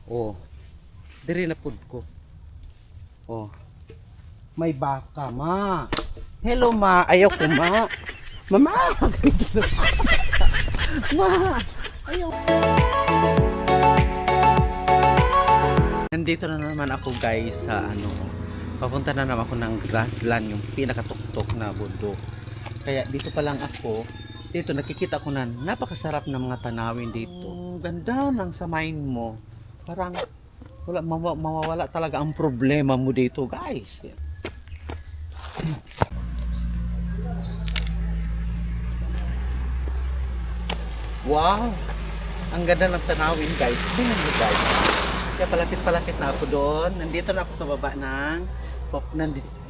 Oh, diri na pud ko. Oh. May baka, ma. Hello, ma. Ayaw ko, ma. Mama! Ma! Ayaw. Nandito na naman ako, guys, sa papunta na naman ako ng grassland, yung pinakatuktok na bundok. Kaya dito pa lang ako, dito nakikita ko na napakasarap ng mga tanawin dito. Ganda ng sa mind mo. Parang mawawala talaga ang problema mo dito, guys. Wow! Ang ganda ng tanawin, guys. Tingnan mo, guys. Kaya palapit-palapit na ako doon. Nandito na ako sa baba ng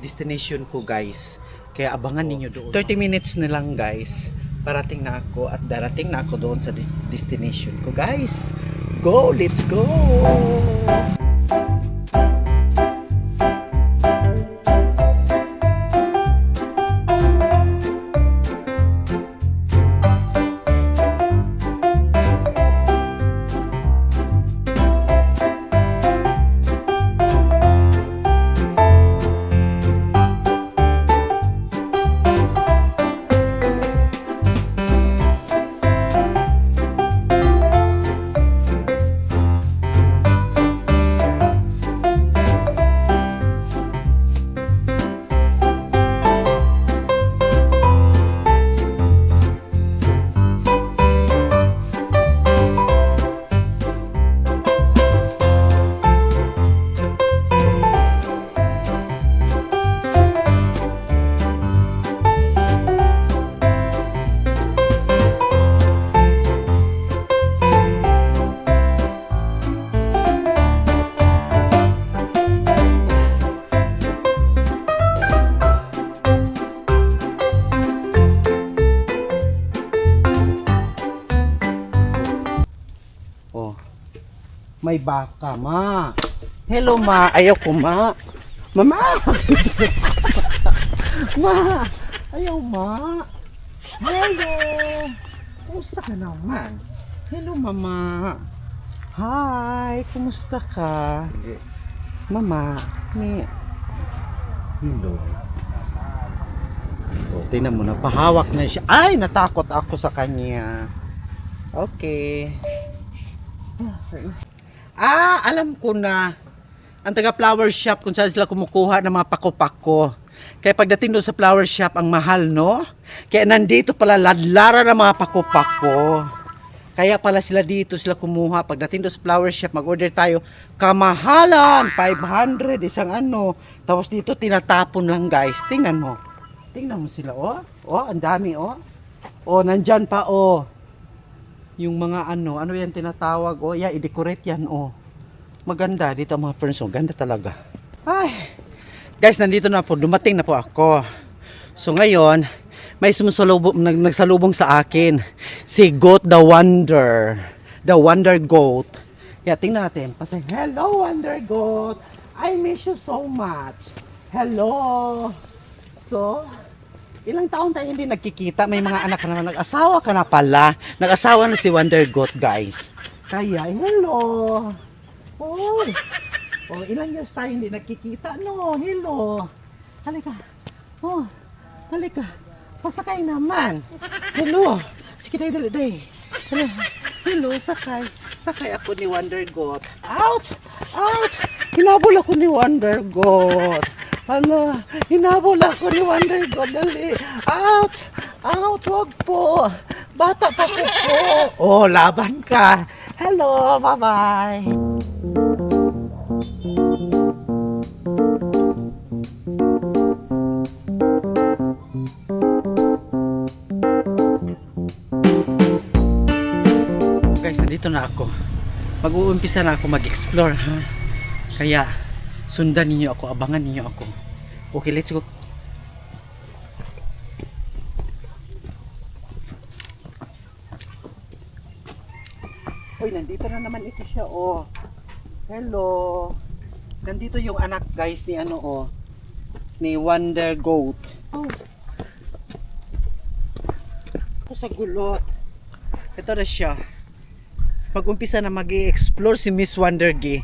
destination ko, guys. Kaya abangan ninyo doon. 30 minutes na lang, guys. Parating na ako at darating na ako doon sa destination ko, guys. Go! Let's go! Oh, may baka, ma. Hello, ma. Ayaw ko, ma. Mama! Ma! Ayaw, ma. Hello! Kumusta ka naman? Hello, mama. Hi! Kumusta ka? Mama, hello. Oh, tingnan mo na. Pahawak na siya. Ay, natakot ako sa kanya. Okay. Alam ko na. Ang taga flower shop kung saan sila kumukuha ng mga pako-pako. Kaya pagdating doon sa flower shop, ang mahal, no? Kaya nandito pala ladlara ng mga pako-pako. Kaya pala sila dito sila kumuha. Pagdating doon sa flower shop, mag-order tayo. Kamahalan! 500, isang Tapos dito tinatapon lang, guys. Tingnan mo. Tingnan mo sila, oh. Oh, ang dami, oh. Oh, nandyan pa, oh. Yung mga ano yan tinatawag, oh, yeah, i-decorate yan, oh. Maganda dito ang mga friends, oh, ganda talaga. Ay, guys, nandito na po, dumating na po ako. So ngayon, may nagsalubong sa akin, si Goat the Wonder Goat. Yeah, tingnan natin, pasay, hello Wonder Goat, I miss you so much. Hello. So, ilang taon tayo hindi nagkikita, may mga anak ka naman, nag-asawa ka na pala. Nag-asawa na si Wonder Goat, guys. Kaya, hello. Oh, ilang years tayo hindi nagkikita, no? Hello. Halika. Oh, halika. Pasakay naman. Hello. Sige tayo, dali. Hello, sakay. Sakay ako ni Wonder Goat. Ouch! Ouch! Hinabol ako ni Wonder Goat. Hala, hinabol ako ni Wonder God, dali. Ouch! Ouch, wag po. Bata pa po. Oh, laban ka. Hello, bye-bye. Guys, nandito na ako. Mag-uumpisa na ako mag-explore, ha? Kaya, sundan ninyo ako, abangan ninyo ako. Okay, let's go. Uy, nandito na naman ito siya, oh. Hello. Nandito yung anak, guys, ni ni Wonder Goat. Oh. Ako sa gulot. Ito na siya. Pag-umpisa na mag-i-explore nag-explore si Miss Wondergy.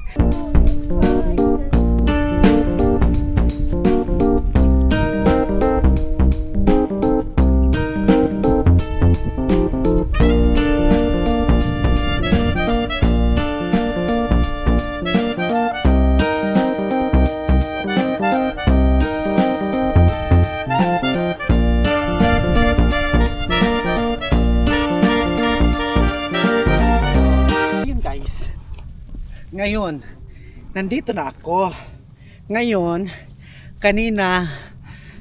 Ngayon, nandito na ako. Ngayon, kanina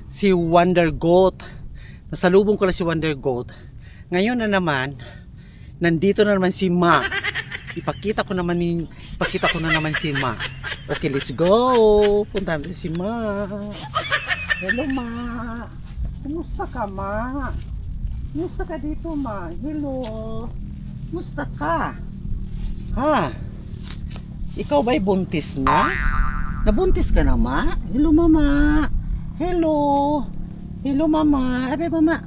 si Wonder Goat, nasalubong ko na si Wonder Goat. Ngayon na naman, nandito na naman si Ma. Ipakita ko na naman si Ma. Okay, let's go. Punta natin si Ma. Hello, Ma. Kumusta ka, Ma? Kumusta ka dito, Ma? Hello. Kumusta ka? Ha? Ikaw ba'y buntis na? Nabuntis ka na, Ma? Hello, Mama. Hello. Hello, Mama. Aray, Mama.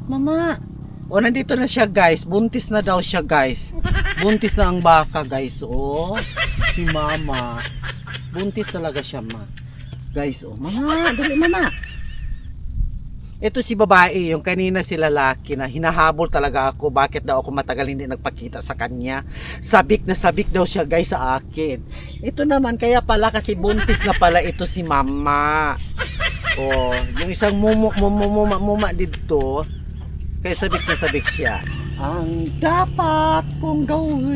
Mama. O, nandito na siya, guys. Buntis na daw siya, guys. Buntis na ang baka, guys. O, si Mama. Buntis talaga siya, Ma. Guys, o. Mama, dali, Mama. Ito si babae, yung kanina si lalaki na hinahabol talaga ako. Bakit daw ako matagal hindi nagpakita sa kanya? Sabik na sabik daw siya, guys, sa akin. Ito naman, kaya pala kasi buntis na pala ito si Mama. Oh, yung isang muma dito, kaya sabik na sabik siya. Ang dapat kong gawin.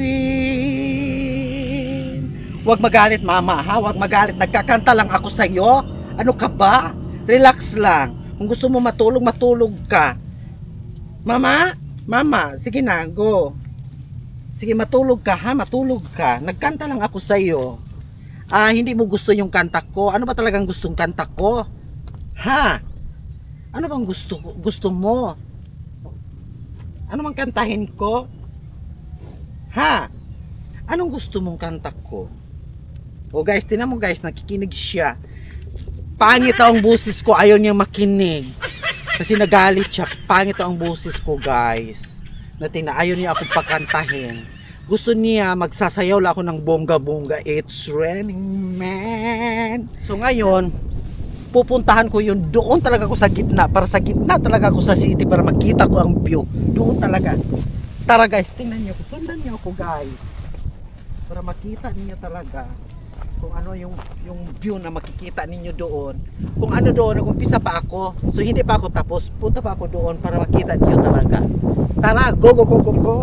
Huwag magalit, Mama, ha? Huwag magalit. Nagkakanta lang ako sa'yo. Ano ka ba? Relax lang. Kung gusto mo matulog, matulog ka. Mama? Mama, sige na, go. Sige, matulog ka, ha? Matulog ka. Nagkanta lang ako sa'yo. Hindi mo gusto yung kanta ko. Ano ba talagang gustong kanta ko? Ha? Ano bang gusto mo? Ano bang kantahin ko? Ha? Anong gusto mong kanta ko? O guys, tinan mo guys, nakikinig siya. Pangit ang boses ko, ayaw niyang makinig. Kasi nagalit siya. Pangit ang boses ko, guys. Natin na ayaw niya akong pakantahin. Gusto niya magsasayaw lang ako ng bongga-bongga. It's raining man. So ngayon, pupuntahan ko yun. Doon talaga ako sa gitna. Para sa gitna talaga ako sa city para makita ko ang view. Doon talaga. Tara guys, tingnan niyo ako. Sundan niyo ako, guys. Para makita niyo talaga kung ano yung view na makikita ninyo doon. Kung ano doon, nag-umpisa pa ako. So hindi pa ako tapos. Punta pa ako doon para makita niyo talaga. Tara, go, go, go, go, go!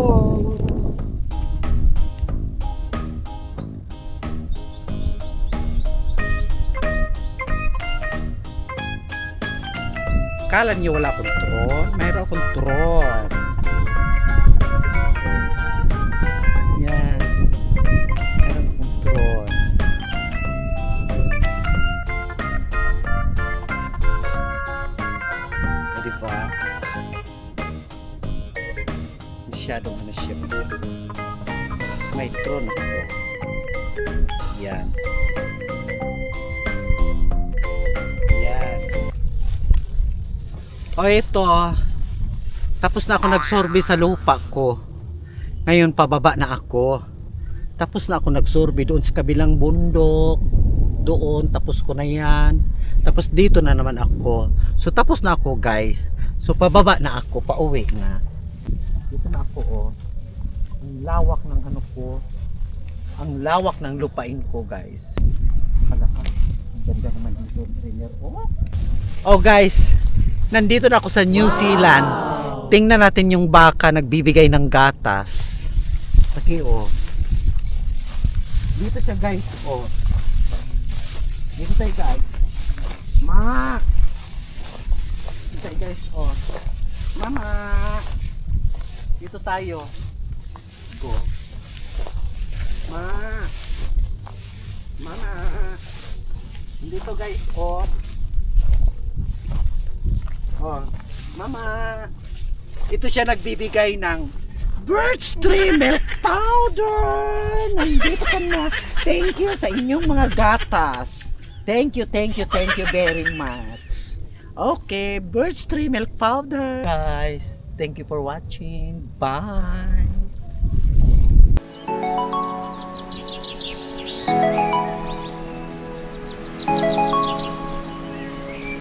Kala niyo wala kontrol? Mayroon kontrol. Yan. Mayroon kontrol. Diba? Masyadong ano siya. May drone ako. Yan. Yan. O ito. Tapos na ako nagsorbe sa lupa ko. Ngayon pababa na ako. Tapos na ako nagsorbe doon sa kabilang bundok. Doon. Tapos ko na yan. Tapos dito na naman ako. So tapos na ako guys. So pababa na ako, pauwi nga. Dito na ako oh. Ang lawak ng ano ko. Ang lawak ng lupain ko guys. Malakad. Ang ganda naman dito trailer oh. Oh guys, nandito na ako sa New Zealand. Tingnan natin yung baka nagbibigay ng gatas. Okay oh. Dito siya guys oh. Dito tayo guys. Ma! Dito guys, oh. Mama! Dito tayo. Go. Ma! Mama! Dito guys, oh. Oh. Mama! Ito siya nagbibigay ng Birch Tree Milk Powder! Nandito ka na. Thank you sa inyong mga gatas. Thank you very much. Okay, Birch Tree Milk Powder. Guys, thank you for watching. Bye.